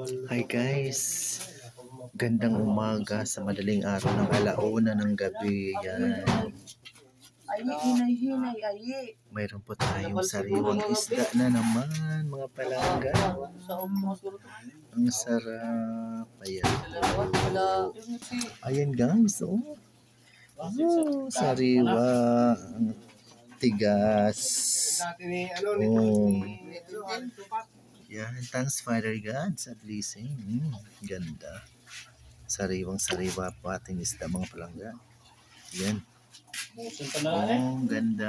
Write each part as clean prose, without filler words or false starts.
Hi guys, gandang umaga sa madaling araw ng alauna ng gabi. Yan. Mayroon po tayong sariwang isda na naman, mga palangga. Ang sarap. Ayan. Ayan guys, oh. Oh, sariwa. Ang tigas. Oh. Yan, thanks Father God sa blessing. Ganda. Sariwang-sariwa po ating isda mga palangga. Yan. Oh, ganda.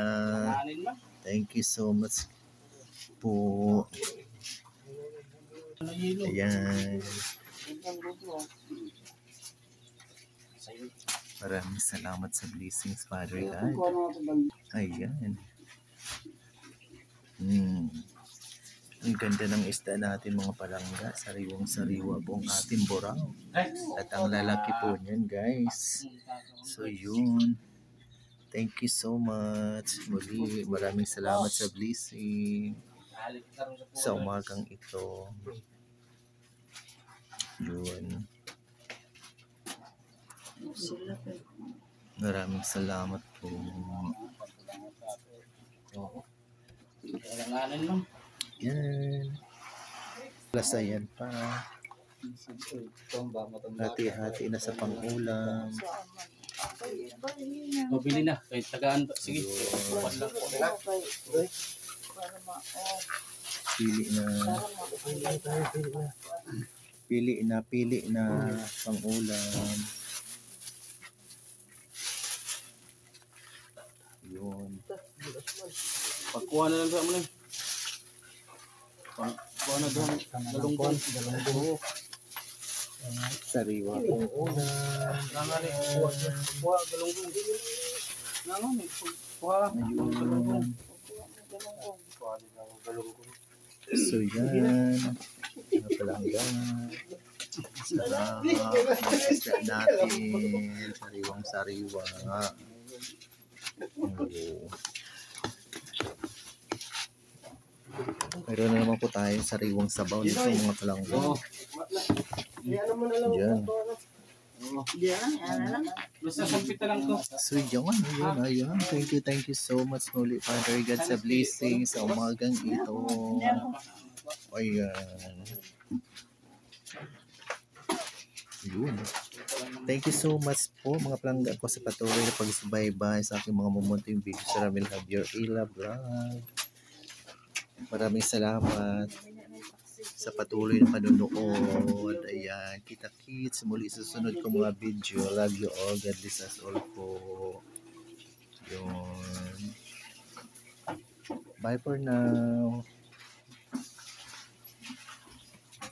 Thank you so much po. Ayan. Maraming salamat sa blessings, Father God. Ayan. Ang ganda ng isda natin mga palangga. Sariwang-sariwa po ang ating borao. At ang lalaki po niyan guys. So yun. Thank you so much. Muli, maraming salamat sa blessing. Sa umagang ito. Yun. Maraming salamat po. Yan. Lasayan pa. Hati-hati na sa pang-ulam. Mabili na. Kahit tagaan. Sige. Pili na pang-ulam. Yun. Pagkuha na lang sa mga. Pagkuha na doon. Galunggong. Sariwa pong ulam. Nangani. Kuha galunggong. Nangani. Kuha galunggong. So yan. Mga palangga. Sarap. Isda natin. Sariwang-sariwa. Mayroon na naman po tayong sariwang sabaw nito mga palangga. Yan. So yun, ayun. Thank you so much muli Father God sa blessing sa umagang ito. Ayan. Yun. Thank you so much po mga palangga ko sa patuloy na pagsubaybay sa aking mga mumunting video sa Ramil Javier Ila Vlog. Maraming salamat sa patuloy na panunood. Ayan, kita-kits muli sa sunod ko mga video. Love you all. God bless us all po. Yun. Bye for now.